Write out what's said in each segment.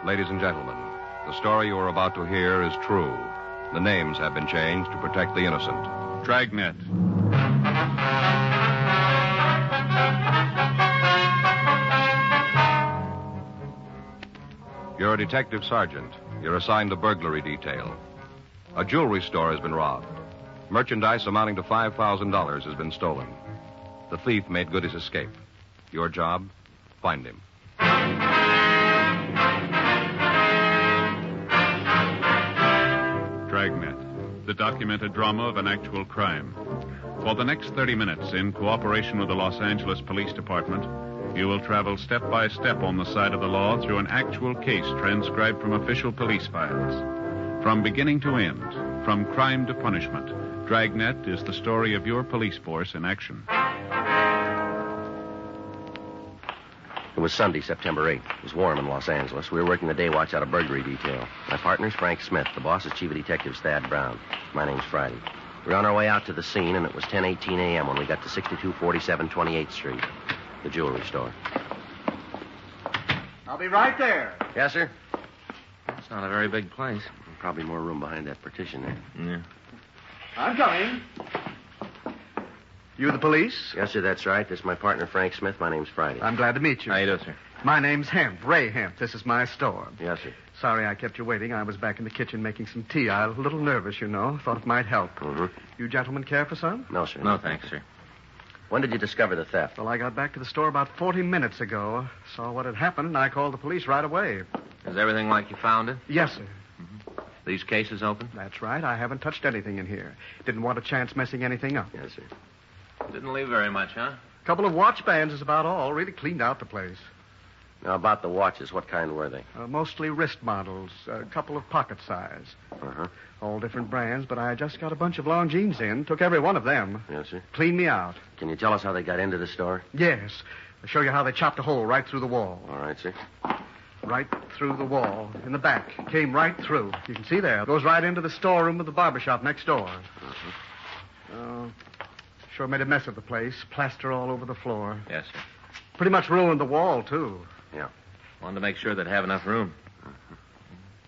Ladies and gentlemen, the story you are about to hear is true. The names have been changed to protect the innocent. Dragnet. You're a detective sergeant. You're assigned the burglary detail. A jewelry store has been robbed. Merchandise amounting to $5,000 has been stolen. The thief made good his escape. Your job? Find him. Dragnet, the documented drama of an actual crime. For the next 30 minutes, in cooperation with the Los Angeles Police Department, you will travel step by step on the side of the law through an actual case transcribed from official police files. From beginning to end, from crime to punishment, Dragnet is the story of your police force in action. It was Sunday, September 8th. It was warm in Los Angeles. We were working the day watch out of burglary detail. My partner's Frank Smith. The boss is Chief of Detectives Thad Brown. My name's Friday. We were on our way out to the scene, and it was 10:18 a.m. when we got to 6247 28th Street, the jewelry store. I'll be right there. Yes, sir? It's not a very big place. Probably more room behind that partition there. Yeah. I'm coming. You the police? Yes, sir, that's right. This is my partner, Frank Smith. My name's Friday. I'm glad to meet you. How you do, sir? My name's Hemp, Ray Hemp. This is my store. Yes, sir. Sorry I kept you waiting. I was back in the kitchen making some tea. I was a little nervous, you know. Thought it might help. Mm-hmm. You gentlemen care for some? No, sir. No, thanks, sir. When did you discover the theft? Well, I got back to the store about 40 minutes ago. Saw what had happened, and I called the police right away. Is everything like you found it? Yes, sir. These cases open? That's right. I haven't touched anything in here. Didn't want a chance messing anything up. Yes, sir. Didn't leave very much, huh? A couple of watch bands is about all. Really cleaned out the place. Now, about the watches, what kind were they? Mostly wrist models. A couple of pocket size. Uh-huh. All different brands, but I just got a bunch of long jeans in. Took every one of them. Yes, sir. Cleaned me out. Can you tell us how they got into the store? Yes. I'll show you how they chopped a hole right through the wall. All right, sir. Right through the wall. In the back. Came right through. You can see there. Goes right into the storeroom of the barber shop next door. Uh-huh. Sure made a mess of the place. Plaster all over the floor. Yes, sir. Pretty much ruined the wall, too. Yeah. Wanted to make sure they'd have enough room.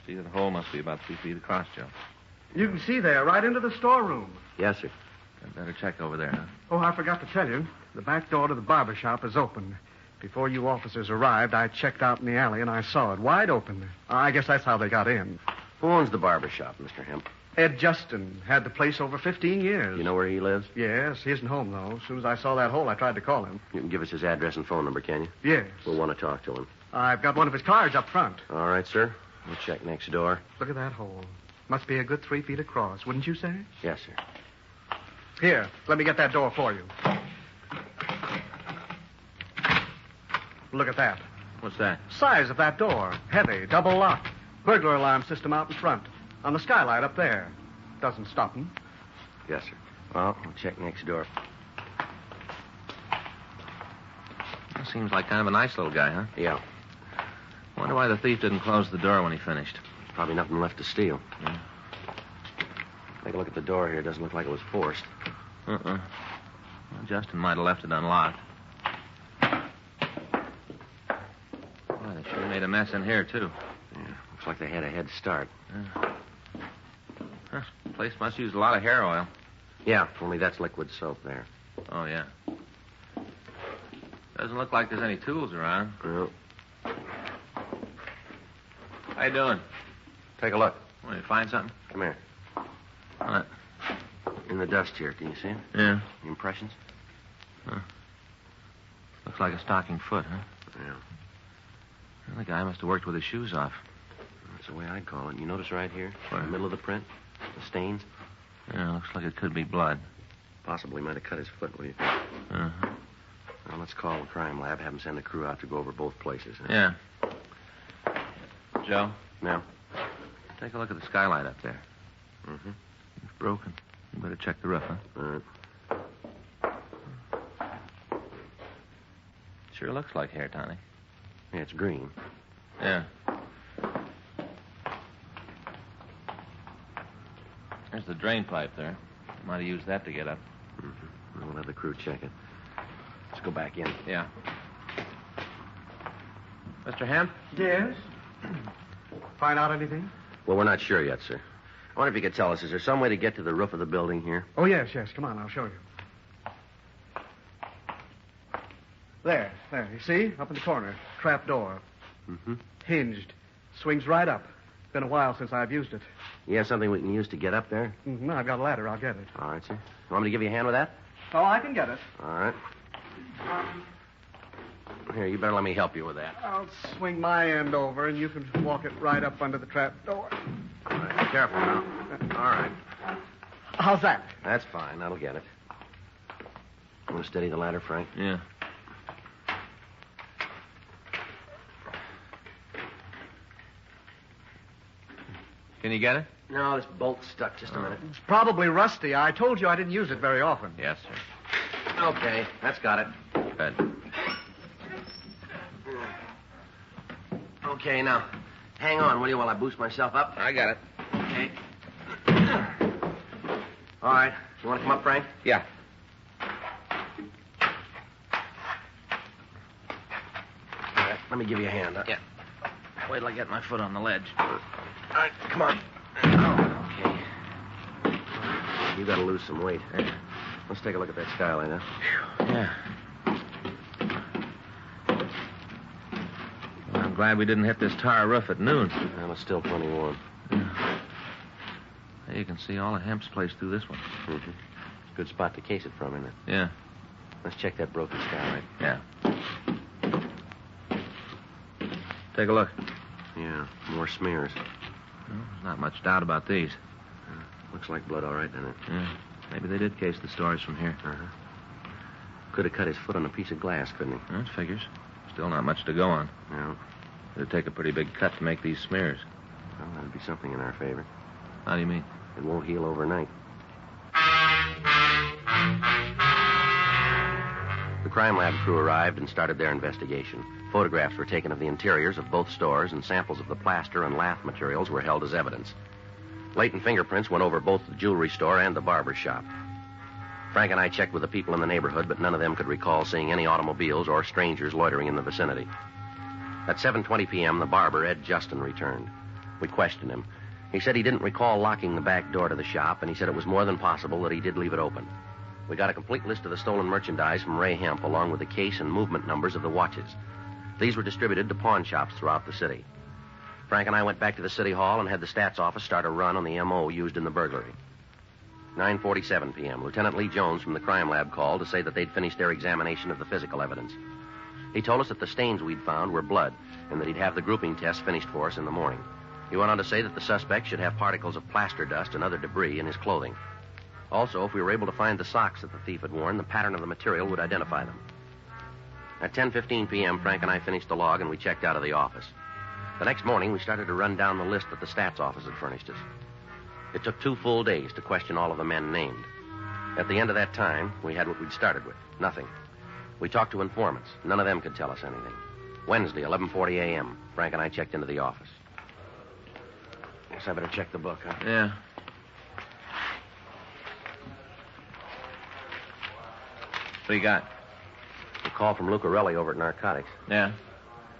See, the hole must be about 3 feet across, Joe. You can see there, right into the storeroom. Yes, sir. I'd better check over there, huh? Oh, I forgot to tell you. The back door to the barber shop is open. Before you officers arrived, I checked out in the alley and I saw it wide open. I guess that's how they got in. Who owns the barber shop, Mr. Hemp? Ed Justin had the place over 15 years. You know where he lives? Yes, he isn't home, though. As soon as I saw that hole, I tried to call him. You can give us his address and phone number, can you? Yes. We'll want to talk to him. I've got one of his cards up front. All right, sir. We'll check next door. Look at that hole. Must be a good 3 feet across, wouldn't you say? Yes, sir. Here, let me get that door for you. Look at that. What's that? Size of that door. Heavy, double lock. Burglar alarm system out in front. On the skylight up there. Doesn't stop him. Yes, sir. Well, we'll check next door. That seems like kind of a nice little guy, huh? Yeah. Wonder why the thief didn't close the door when he finished. Probably nothing left to steal. Yeah. Take a look at the door here. It doesn't look like it was forced. Well, Justin might have left it unlocked. Boy, they sure made a mess in here, too. Yeah, looks like they had a head start. Huh, the place must use a lot of hair oil. Yeah, only that's liquid soap there. Oh, yeah. Doesn't look like there's any tools around. Well, How you doing? take a look. Want you find something? Come here. What? In the dust here. Can you see it? Yeah. The impressions? Looks like a stocking foot, huh? Yeah. Well, the guy must have worked with his shoes off. That's the way I'd call it. You notice right here? Where? In the middle of the print? The stains? Yeah, looks like it could be blood. Possibly might have cut his foot. What do you think? Uh-huh. Well, let's call the crime lab. Have them send a crew out to go over both places. Huh? Yeah. Joe, Now? take a look at the skylight up there. Mm-hmm. It's broken. You better check the roof, huh? All right. Sure looks like hair, Tony. Yeah, it's green. Yeah. There's the drain pipe there. Might have used that to get up. Mm-hmm. We'll have the crew check it. Let's go back in. Yeah. Mr. Hemp? Yes? Find out anything? Well, we're not sure yet, sir. I wonder if you could tell us, is there some way to get to the roof of the building here? Oh, yes. Come on, I'll show you. There. You see? Up in the corner. Trap door. Mm-hmm. Hinged. Swings right up. Been a while since I've used it. You have something we can use to get up there? Mm-hmm. I've got a ladder. I'll get it. All right, sir. You want me to give you a hand with that? Oh, I can get it. All right. Here, you better let me help you with that. I'll swing my end over, and you can walk it right up under the trap door. All right, be careful now. All right. How's that? That's fine. That'll get it. You want to steady the ladder, Frank? Yeah. Can you get it? No, this bolt's stuck. Just a minute. It's probably rusty. I told you I didn't use it very often. Yes, sir. Okay, that's got it. Good. Okay, now, hang on, will you, while I boost myself up? I got it. Okay. All right. You want to come up, Frank? Yeah. All right, let me give you a hand. Yeah. Wait till I get my foot on the ledge. All right, come on. Oh, okay. You got to lose some weight. Let's take a look at that skyline, huh? Yeah. Well, I'm glad we didn't hit this tar roof at noon. Well, it's still plenty warm. Hey, you can see all of Hemp's place through this one. Mm-hmm. It's a good spot to case it from, isn't it? Yeah. Let's check that broken skylight. Yeah. Take a look. Yeah, more smears. Well, there's not much doubt about these. Looks like blood, all right, doesn't it? Yeah. Maybe they did case the stores from here. Uh-huh. Could have cut his foot on a piece of glass, couldn't he? That figures. Still not much to go on. No. It'd take a pretty big cut to make these smears. Well, that'd be something in our favor. How do you mean? It won't heal overnight. The crime lab crew arrived and started their investigation. Photographs were taken of the interiors of both stores, and samples of the plaster and lath materials were held as evidence. Latent fingerprints went over both the jewelry store and the barber shop. Frank and I checked with the people in the neighborhood, but none of them could recall seeing any automobiles or strangers loitering in the vicinity. At 7:20 p.m., the barber, Ed Justin, returned. We questioned him. He said he didn't recall locking the back door to the shop, and he said it was more than possible that he did leave it open. We got a complete list of the stolen merchandise from Ray Hemp, along with the case and movement numbers of the watches. These were distributed to pawn shops throughout the city. Frank and I went back to the city hall and had the stats office start a run on the M.O. used in the burglary. 9:47 p.m., Lieutenant Lee Jones from the crime lab called to say that they'd finished their examination of the physical evidence. He told us that the stains we'd found were blood and that he'd have the grouping test finished for us in the morning. He went on to say that the suspect should have particles of plaster dust and other debris in his clothing. Also, if we were able to find the socks that the thief had worn, the pattern of the material would identify them. At 10:15 p.m., Frank and I finished the log and we checked out of the office. The next morning, we started to run down the list that the stats office had furnished us. It took 2 full days to question all of the men named. At the end of that time, we had what we'd started with, nothing. We talked to informants. None of them could tell us anything. Wednesday, 11:40 a.m., Frank and I checked into the office. Guess I better check the book, huh? Yeah. What you got? A call from Lucarelli over at Narcotics. Yeah.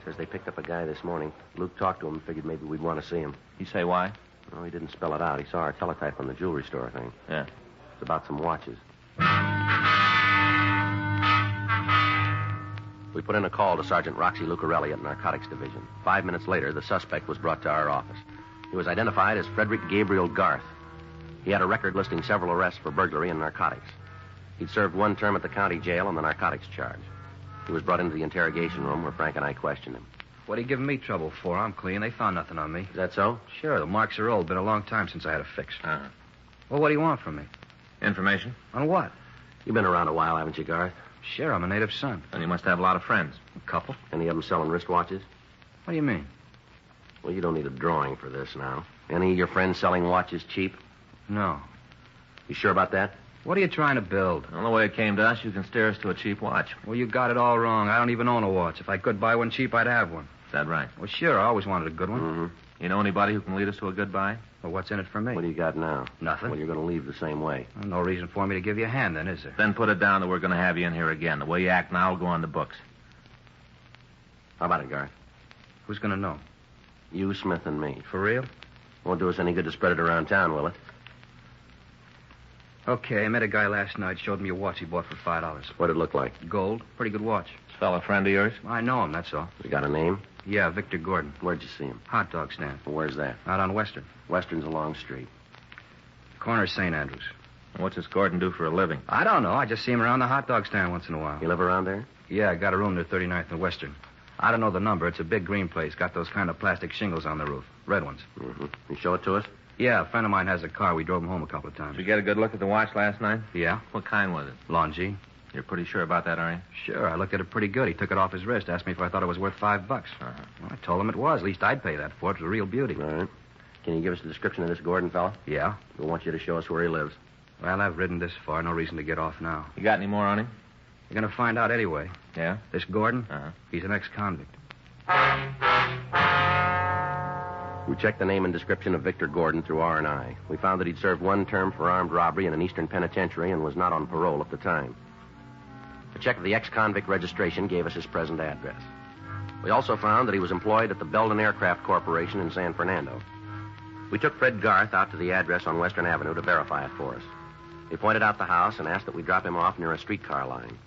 Says they picked up a guy this morning. Luke talked to him and figured maybe we'd want to see him. You say why? No, he didn't spell it out. He saw our teletype on the jewelry store thing. Yeah. It's about some watches. We put in a call to Sergeant Roxy Lucarelli at Narcotics Division. 5 minutes later, the suspect was brought to our office. He was identified as Frederick Gabriel Garth. He had a record listing several arrests for burglary and narcotics. He'd served 1 term at the county jail on the narcotics charge. He was brought into the interrogation room where Frank and I questioned him. What are you giving me trouble for? I'm clean. They found nothing on me. Is that so? Sure, the marks are old. Been a long time since I had a fix. Uh-huh. Well, what do you want from me? Information? On what? You've been around a while, haven't you, Garth? Sure, I'm a native son. And you must have a lot of friends. A couple. Any of them selling wristwatches? What do you mean? Well, you don't need a drawing for this now. Any of your friends selling watches cheap? No. You sure about that? What are you trying to build? The only way it came to us, you can steer us to a cheap watch. Well, you got it all wrong. I don't even own a watch. If I could buy one cheap, I'd have one. Is that right? Well, sure, I always wanted a good one. Mm-hmm. You know anybody who can lead us to a good buy? Well, what's in it for me? What do you got now? Nothing. Well, you're going to leave the same way. Well, no reason for me to give you a hand, then, is there? Then put it down that we're going to have you in here again. The way you act now will go on the books. How about it, Garth? Who's going to know? You, Smith, and me. For real? Won't do us any good to spread it around town, will it? Okay, I met a guy last night. Showed me a watch he bought for $5. What'd it look like? Gold. Pretty good watch. This fella a friend of yours? I know him, that's all. You got a name? Yeah, Victor Gordon. Where'd you see him? Hot dog stand. Where's that? Out on Western. Western's a long street. Corner of St. Andrews. What's this Gordon do for a living? I don't know. I just see him around the hot dog stand once in a while. You live around there? Yeah, I got a room near 39th and Western. I don't know the number. It's a big green place. Got those kind of plastic shingles on the roof. Red ones. Mm-hmm. You show it to us? Yeah, a friend of mine has a car. We drove him home a couple of times. Did you get a good look at the watch last night? Yeah? What kind was it? Longy. You're pretty sure about that, are you? Sure, I looked at it pretty good. He took it off his wrist, asked me if I thought it was worth $5. Uh-huh. Well, I told him it was. At least I'd pay that for it. It was a real beauty. All right. Can you give us a description of this Gordon fella? Yeah? We want you to show us where he lives. Well, I've ridden this far. No reason to get off now. You got any more on him? You're going to find out anyway. Yeah? This Gordon, Uh-huh. he's an ex-convict. We checked the name and description of Victor Gordon through R&I. We found that he'd served one term for armed robbery in an eastern penitentiary and was not on parole at the time. A check of the ex-convict registration gave us his present address. We also found that he was employed at the Belden Aircraft Corporation in San Fernando. We took Fred Garth out to the address on Western Avenue to verify it for us. He pointed out the house and asked that we drop him off near a streetcar line.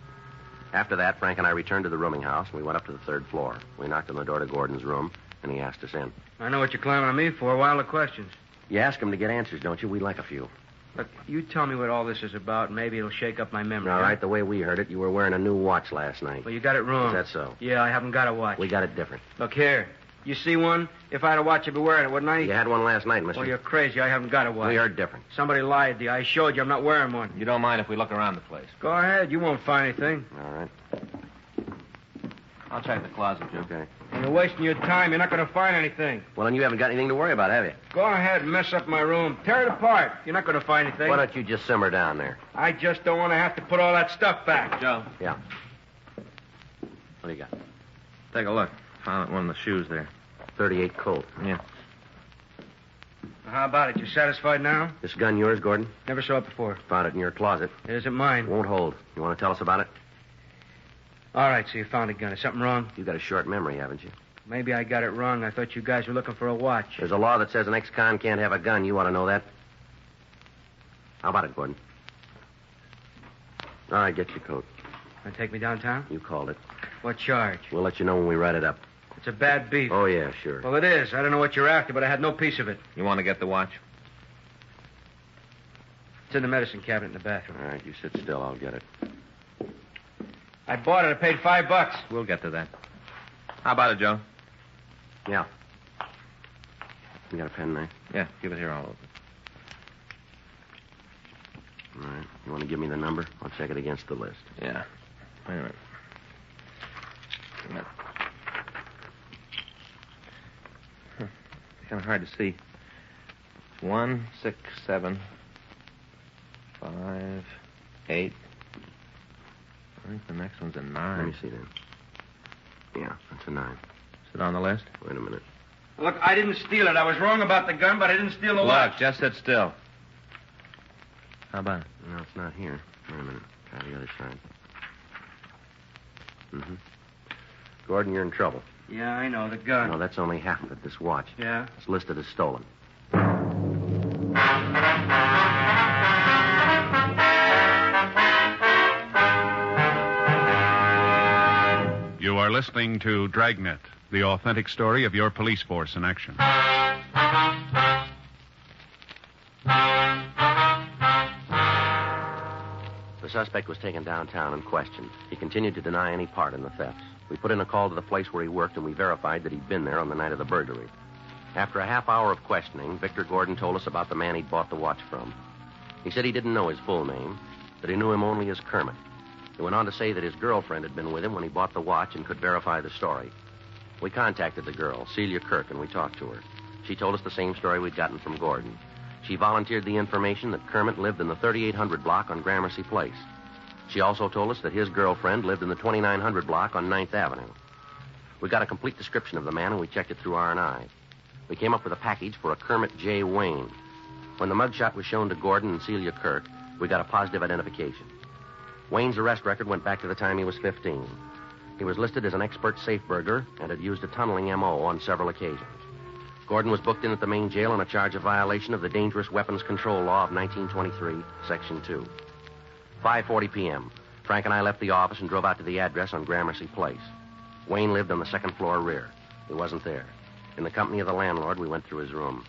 After that, Frank and I returned to the rooming house, and we went up to the third floor. We knocked on the door to Gordon's room, and he asked us in. I know what you're climbing on me for. Why all the questions? You ask him to get answers, don't you? We'd like a few. Look, you tell me what all this is about, and maybe it'll shake up my memory. All huh? right, the way we heard it, you were wearing a new watch last night. Well, you got it wrong. Is that so? Yeah, I haven't got a watch. We got it different. Look here. You see one? If I had a watch, I'd be wearing it, wouldn't I? You had one last night, mister. Well, you're crazy. I haven't got a watch. We heard different. Somebody lied to you. I showed you I'm not wearing one. You don't mind if we look around the place? Go ahead. You won't find anything. All right. I'll check the closet, Joe. Okay. You're wasting your time. You're not going to find anything. Well, then you haven't got anything to worry about, have you? Go ahead and mess up my room. Tear it apart. You're not going to find anything. Why don't you just simmer down there? I just don't want to have to put all that stuff back. Joe, Yeah. What do you got? take a look. Found one of the shoes there. 38 Colt. Yeah. How about it? You satisfied now? This gun yours, Gordon? Never saw it before. Found it in your closet. It isn't mine. Won't hold. You want to tell us about it? All right, so you found a gun. Is something wrong? You got a short memory, haven't you? Maybe I got it wrong. I thought you guys were looking for a watch. There's a law that says an ex-con can't have a gun. You ought to know that. How about it, Gordon? All right, get your coat. Want to take me downtown? You called it. What charge? We'll let you know when we write it up. It's a bad beef. Oh, yeah, sure. Well, it is. I don't know what you're after, but I had no piece of it. You want to get the watch? It's in the medicine cabinet in the bathroom. All right, you sit still. I'll get it. I bought it. I paid $5. We'll get to that. How about it, Joe? Yeah. You got a pen there? Yeah, give it here all over. All right. You want to give me the number? I'll check it against the list. Yeah. Wait a minute. It's kind of hard to see. It's 1, 6, 7, 5, 8. I think the next one's a 9. Let me see then. Yeah, that's a 9. Is it on the list? Wait a minute. Look, I didn't steal it. I was wrong about the gun, but I didn't steal the watch. Look, just sit still. How about it? No, it's not here. Wait a minute. Try the other side. Mm-hmm. Gordon, you're in trouble. Yeah, I know. The gun. No, that's only half of it, this watch. Yeah? It's listed as stolen. You are listening to Dragnet, the authentic story of your police force in action. The suspect was taken downtown and questioned. He continued to deny any part in the thefts. We put in a call to the place where he worked, and we verified that he'd been there on the night of the burglary. After a half hour of questioning, Victor Gordon told us about the man he'd bought the watch from. He said he didn't know his full name, that he knew him only as Kermit. He went on to say that his girlfriend had been with him when he bought the watch and could verify the story. We contacted the girl, Celia Kirk, and we talked to her. She told us the same story we'd gotten from Gordon. She volunteered the information that Kermit lived in the 3800 block on Gramercy Place. She also told us that his girlfriend lived in the 2900 block on 9th Avenue. We got a complete description of the man, and we checked it through R&I. We came up with a package for a Kermit J. Wayne. When the mugshot was shown to Gordon and Celia Kirk, we got a positive identification. Wayne's arrest record went back to the time he was 15. He was listed as an expert safe burglar and had used a tunneling M.O. on several occasions. Gordon was booked in at the main jail on a charge of violation of the Dangerous Weapons Control Law of 1923, Section 2. 5:40 p.m. Frank and I left the office and drove out to the address on Gramercy Place. Wayne lived on the second floor rear. He wasn't there. In the company of the landlord, we went through his room.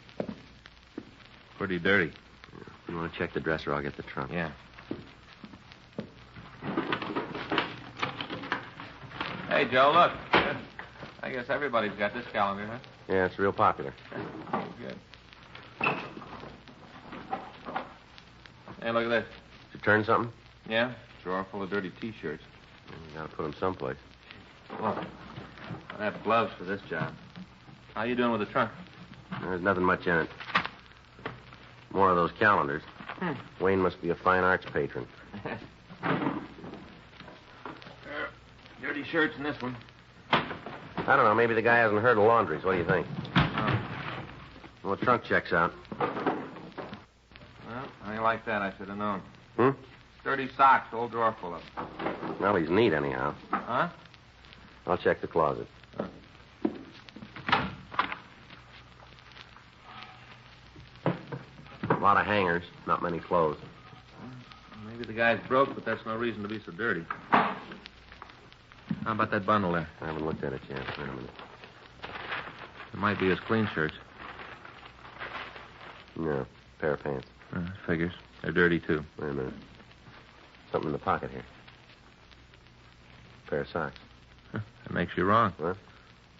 Pretty dirty. If you want to check the dresser, I'll get the trunk. Yeah. Hey, Joe, look. I guess everybody's got this calendar, huh? Yeah, it's real popular. Good. Hey, look at this. Did you turn something? Yeah? Drawer full of dirty T-shirts. You gotta put them someplace. Look. I have gloves for this job. How you doing with the trunk? There's nothing much in it. More of those calendars. Wayne must be a fine arts patron. Dirty shirts in this one. I don't know. Maybe the guy hasn't heard of laundries. What do you think? Well, the trunk checks out. Well, I ain't like that. I should have known. Hmm? Dirty socks, whole drawer full of them. Well, he's neat anyhow. Huh? I'll check the closet. A lot of hangers, not many clothes. Maybe the guy's broke, but that's no reason to be so dirty. How about that bundle there? I haven't looked at it yet. Wait a minute. It might be his clean shirts. No, pair of pants. Figures. They're dirty, too. Wait a minute. Something in the pocket here. Pair of socks. That makes you wrong. What?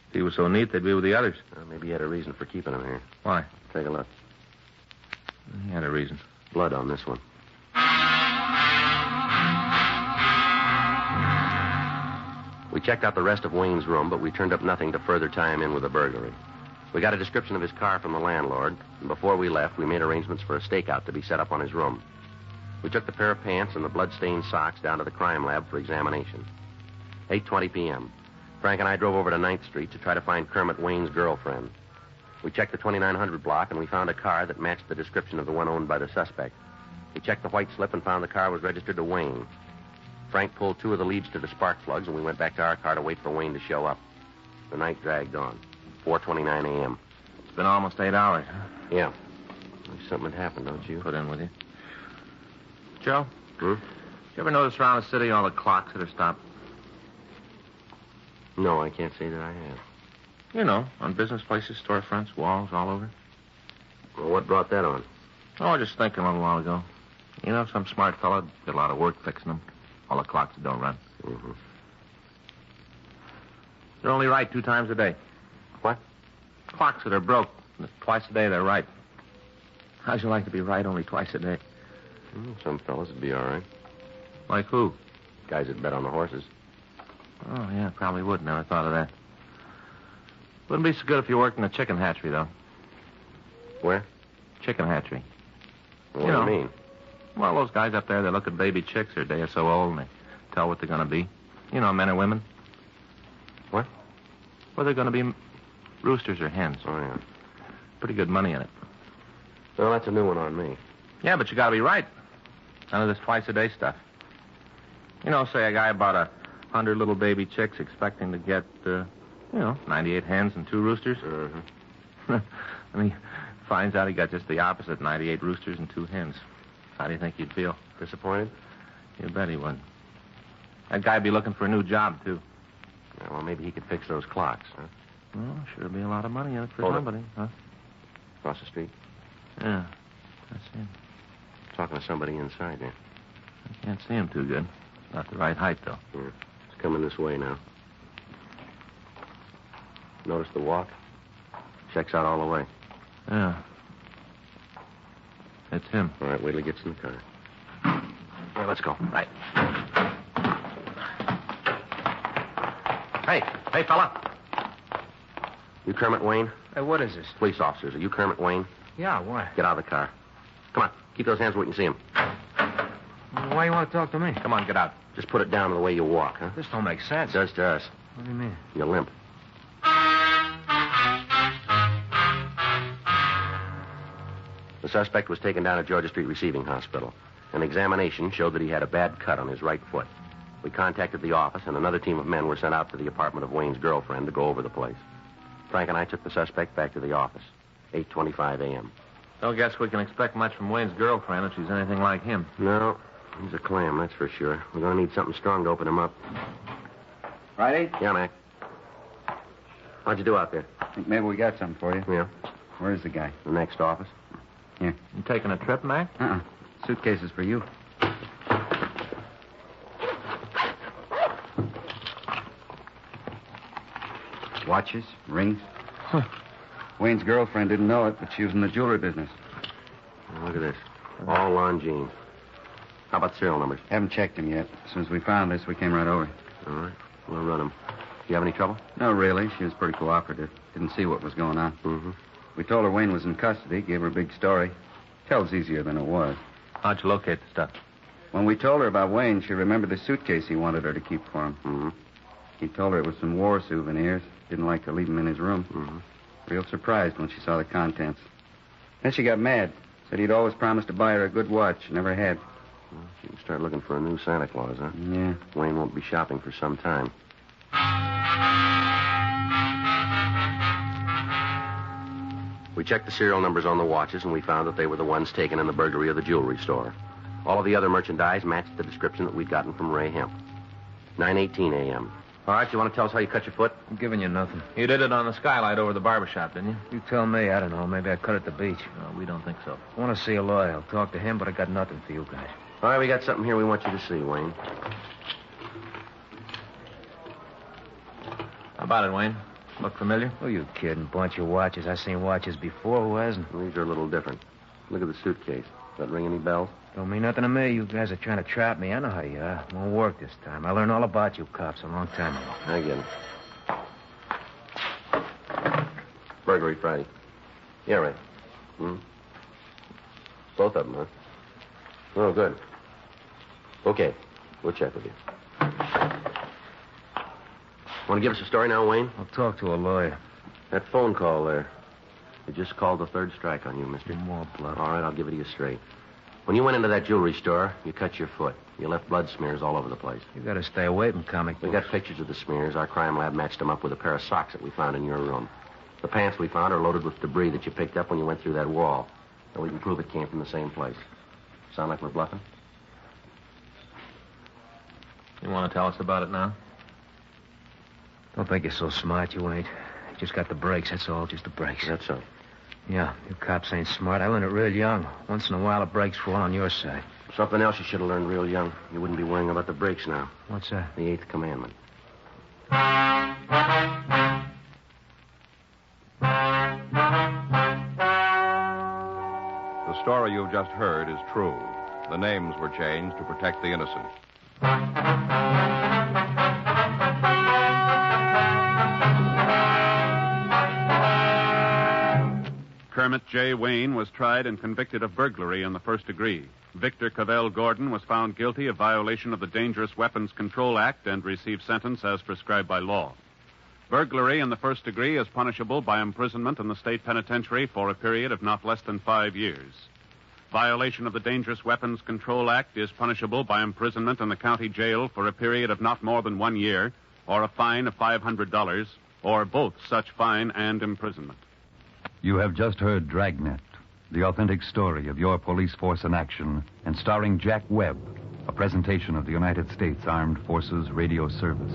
If he was so neat, they'd be with the others. Well, maybe he had a reason for keeping them here. Why? Take a look. He had a reason. Blood on this one. We checked out the rest of Wayne's room, but we turned up nothing to further tie him in with a burglary. We got a description of his car from the landlord, and before we left, we made arrangements for a stakeout to be set up on his room. We took the pair of pants and the blood-stained socks down to the crime lab for examination. 8:20 p.m. Frank and I drove over to 9th Street to try to find Kermit Wayne's girlfriend. We checked the 2900 block, and we found a car that matched the description of the one owned by the suspect. We checked the white slip and found the car was registered to Wayne. Frank pulled two of the leads to the spark plugs, and we went back to our car to wait for Wayne to show up. The night dragged on. 4:29 a.m. It's been almost 8 hours, huh? Yeah. Something had happened, don't you? Put in with you. Joe? Hmm? You ever notice around the city all the clocks that are stopped? No, I can't say that I have. You know, on business places, storefronts, walls, all over. Well, what brought that on? Oh, I was just thinking a little while ago. You know, some smart fella did a lot of work fixing them. All the clocks that don't run. Mm-hmm. They're only right 2 times a day. What? Clocks that are broke. Twice a day they're right. How'd you like to be right only twice a day? Some fellas would be all right. Like who? Guys that bet on the horses. Oh, yeah, probably would. Never thought of that. Wouldn't be so good if you worked in a chicken hatchery, though. Where? Chicken hatchery. What do you mean? Well, those guys up there, they look at baby chicks. They're a day or so old, and they tell what they're going to be. You know, men or women. What? Well, they're going to be roosters or hens. Oh, yeah. Pretty good money in it. Well, that's a new one on me. Yeah, but you got to be right. None of this twice-a-day stuff. You know, say a guy bought 100 little baby chicks expecting to get, 98 hens and 2 roosters. Mm-hmm. And he finds out he got just the opposite, 98 roosters and 2 hens. How do you think he'd feel? Disappointed? You bet he would. That guy'd be looking for a new job, too. Yeah, well, maybe he could fix those clocks, huh? Well, sure be a lot of money in it for Hold it. somebody, huh? Across the street. Yeah, I see him. Talking to somebody inside there. I can't see him too good. Not the right height, though. Yeah. It's coming this way now. Notice the walk? Checks out all the way. Yeah. It's him. All right, wait till he gets in the car. Well, let's go. Right. Hey, fella. You Kermit Wayne? Hey, what is this? Police officers. Are you Kermit Wayne? Yeah, what? Get out of the car. Come on. Keep those hands where we can see them. Why you want to talk to me? Come on, get out. Just put it down the way you walk, huh? This don't make sense. It does to us. What do you mean? You limp. The suspect was taken down to Georgia Street Receiving Hospital. An examination showed that he had a bad cut on his right foot. We contacted the office, and another team of men were sent out to the apartment of Wayne's girlfriend to go over the place. Frank and I took the suspect back to the office. 8:25 a.m. Don't guess we can expect much from Wayne's girlfriend if she's anything like him. No, he's a clam, that's for sure. We're going to need something strong to open him up. Friday? Yeah, Mac. How'd you do out there? Think maybe we got something for you. Yeah. Where's the guy? The next office. Here. You taking a trip, Mac? Suitcase is for you. Watches, rings. Wayne's girlfriend didn't know it, but she was in the jewelry business. Oh, look at this. All Longines. How about serial numbers? Haven't checked him yet. As soon as we found this, we came right over. All right. We'll run them. Do you have any trouble? No, really. She was pretty cooperative. Didn't see what was going on. Mm-hmm. We told her Wayne was in custody, gave her a big story. Tells easier than it was. How'd you locate the stuff? When we told her about Wayne, she remembered the suitcase he wanted her to keep for him. Mm-hmm. He told her it was some war souvenirs. Didn't like to leave them in his room. Mm-hmm. Real surprised when she saw the contents. Then she got mad. Said he'd always promised to buy her a good watch. Never had. Well, she can start looking for a new Santa Claus, huh? Yeah. Wayne won't be shopping for some time. We checked the serial numbers on the watches, and we found that they were the ones taken in the burglary of the jewelry store. All of the other merchandise matched the description that we'd gotten from Ray Hemp. 9:18 a.m. All right, you want to tell us how you cut your foot? I'm giving you nothing. You did it on the skylight over the barber shop, didn't you? You tell me. I don't know. Maybe I cut at the beach. No, we don't think so. I want to see a lawyer. I'll talk to him, but I got nothing for you guys. All right, we got something here we want you to see, Wayne. How about it, Wayne? Look familiar? Who you kidding? Bunch of watches. I seen watches before. Who hasn't? These are a little different. Look at the suitcase. Does that ring any bells? Don't mean nothing to me. You guys are trying to trap me. I know how you are. Won't work this time. I learned all about you cops a long time ago. I get it. Burglary Friday. Yeah, right. Both of them, huh? Oh, good. Okay. We'll check with you. Want to give us a story now, Wayne? I'll talk to a lawyer. That phone call there. They just called the third strike on you, mister. More bluff. All right, I'll give it to you straight. When you went into that jewelry store, you cut your foot. You left blood smears all over the place. You got to stay away from comic We books. got pictures of the smears. Our crime lab matched them up with a pair of socks that we found in your room. The pants we found are loaded with debris that you picked up when you went through that wall. And we can prove it came from the same place. Sound like we're bluffing? You want to tell us about it now? Don't think you're so smart, you ain't. You just got the breaks, that's all, just the breaks. That's so. Yeah, you cops ain't smart. I learned it real young. Once in a while, the breaks fall on your side. Something else you should have learned real young. You wouldn't be worrying about the brakes now. What's that? The eighth commandment. The story you've just heard is true. The names were changed to protect the innocent. Kermit J. Wayne was tried and convicted of burglary in the first degree. Victor Cavell Gordon was found guilty of violation of the Dangerous Weapons Control Act and received sentence as prescribed by law. Burglary in the first degree is punishable by imprisonment in the state penitentiary for a period of not less than 5 years. Violation of the Dangerous Weapons Control Act is punishable by imprisonment in the county jail for a period of not more than 1 year, or a fine of $500, or both such fine and imprisonment. You have just heard Dragnet, the authentic story of your police force in action, and starring Jack Webb, a presentation of the United States Armed Forces Radio Service.